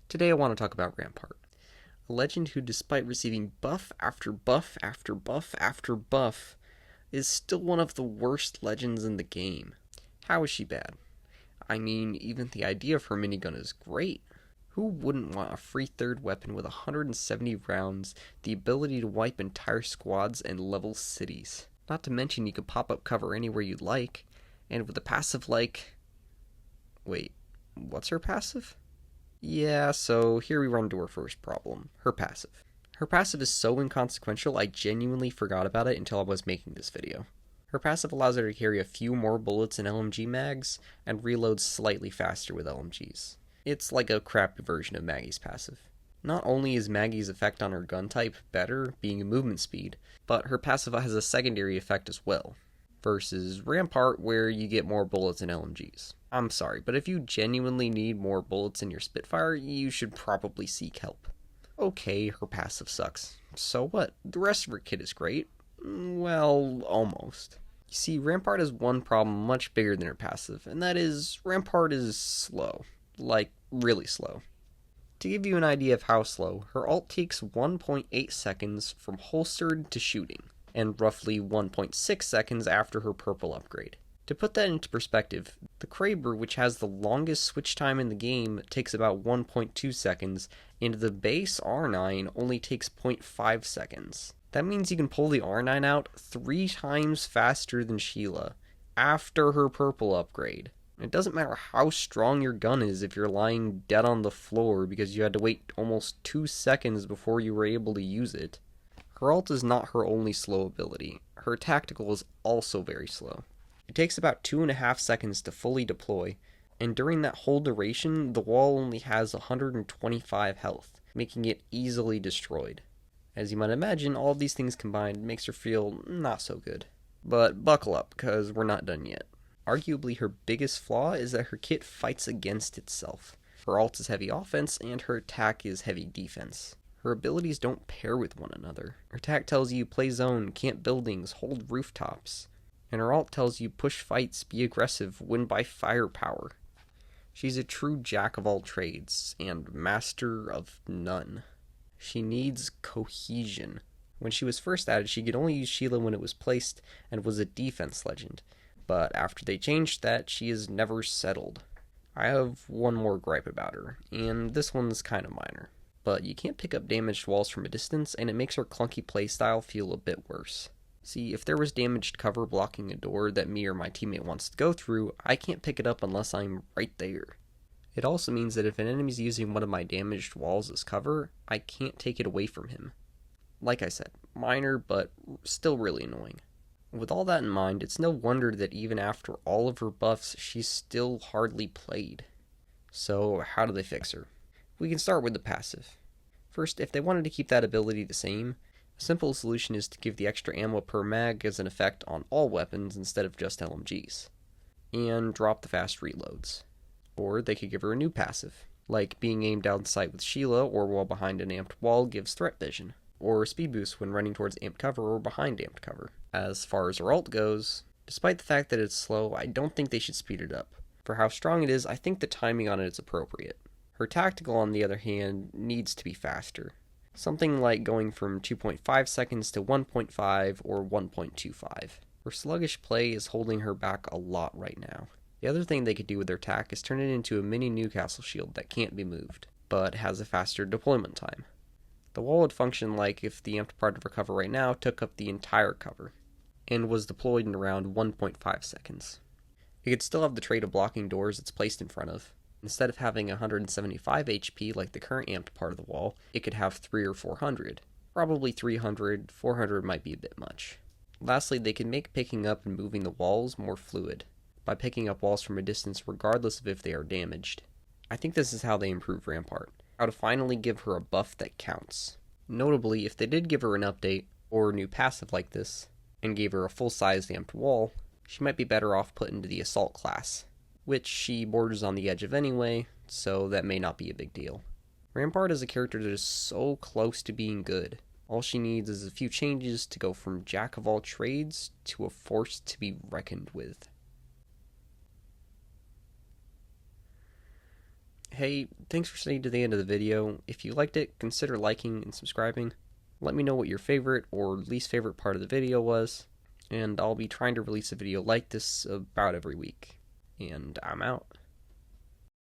Today I want to talk about Rampart, a legend who, despite receiving buff after buff after buff after buff, is still one of the worst legends in the game. How is she bad? I mean, even the idea of her minigun is great. Who wouldn't want a free third weapon with 170 rounds, the ability to wipe entire squads and level cities? Not to mention you could pop up cover anywhere you'd like, and with a passive like... Wait, what's her passive? Yeah, so here we run into her first problem, her passive. Her passive is so inconsequential I genuinely forgot about it until I was making this video. Her passive allows her to carry a few more bullets in LMG mags, and reloads slightly faster with LMGs. It's like a crappy version of Maggie's passive. Not only is Maggie's effect on her gun type better, being a movement speed, but her passive has a secondary effect as well, versus Rampart where you get more bullets in LMGs. I'm sorry, but if you genuinely need more bullets in your Spitfire, you should probably seek help. Okay, her passive sucks. So what? The rest of her kit is great. Well, almost. You see, Rampart has one problem much bigger than her passive, and that is, Rampart is slow. Like, really slow. To give you an idea of how slow, her ult takes 1.8 seconds from holstered to shooting, and roughly 1.6 seconds after her purple upgrade. To put that into perspective, the Kraber, which has the longest switch time in the game, takes about 1.2 seconds, and the base R9 only takes 0.5 seconds. That means you can pull the R9 out 3 times faster than Sheila, after her purple upgrade. It doesn't matter how strong your gun is if you're lying dead on the floor because you had to wait almost 2 seconds before you were able to use it. Her ult is not her only slow ability. Her tactical is also very slow. It takes about 2.5 seconds to fully deploy, and during that whole duration, the wall only has 125 health, making it easily destroyed. As you might imagine, all of these things combined makes her feel not so good. But buckle up, because we're not done yet. Arguably her biggest flaw is that her kit fights against itself. Her ult is heavy offense, and her attack is heavy defense. Her abilities don't pair with one another. Her attack tells you play zone, camp buildings, hold rooftops. And her ult tells you push fights, be aggressive, win by firepower. She's a true jack of all trades, and master of none. She needs cohesion. When she was first added, she could only use Sheila when it was placed, and was a defense legend. But after they changed that, she is never settled. I have one more gripe about her, and this one's kind of minor. But you can't pick up damaged walls from a distance, and it makes her clunky playstyle feel a bit worse. See, if there was damaged cover blocking a door that me or my teammate wants to go through, I can't pick it up unless I'm right there. It also means that if an enemy's using one of my damaged walls as cover, I can't take it away from him. Like I said, minor, but still really annoying. With all that in mind, it's no wonder that even after all of her buffs, she's still hardly played. So, how do they fix her? We can start with the passive. First, if they wanted to keep that ability the same, a simple solution is to give the extra ammo per mag as an effect on all weapons instead of just LMGs, and drop the fast reloads. Or they could give her a new passive, like being aimed down sight with Sheila or while behind an amped wall gives threat vision, or speed boost when running towards amped cover or behind amped cover. As far as her ult goes, despite the fact that it's slow, I don't think they should speed it up. For how strong it is, I think the timing on it is appropriate. Her tactical, on the other hand, needs to be faster. Something like going from 2.5 seconds to 1.5 or 1.25. Her sluggish play is holding her back a lot right now. The other thing they could do with their attack is turn it into a mini Newcastle shield that can't be moved, but has a faster deployment time. The wall would function like if the amped part of her cover right now took up the entire cover, and was deployed in around 1.5 seconds. It could still have the trait of blocking doors it's placed in front of. Instead of having 175 HP like the current amped part of the wall, it could have 300 or 400. Probably 300, 400 might be a bit much. Lastly, they can make picking up and moving the walls more fluid, by picking up walls from a distance regardless of if they are damaged. I think this is how they improve Rampart, how to finally give her a buff that counts. Notably, if they did give her an update, or a new passive like this, and gave her a full-sized amped wall, she might be better off put into the assault class, which she borders on the edge of anyway, so that may not be a big deal. Rampart is a character that is so close to being good. All she needs is a few changes to go from jack of all trades to a force to be reckoned with. Hey, thanks for staying to the end of the video. If you liked it, consider liking and subscribing. Let me know what your favorite or least favorite part of the video was, and I'll be trying to release a video like this about every week. And I'm out.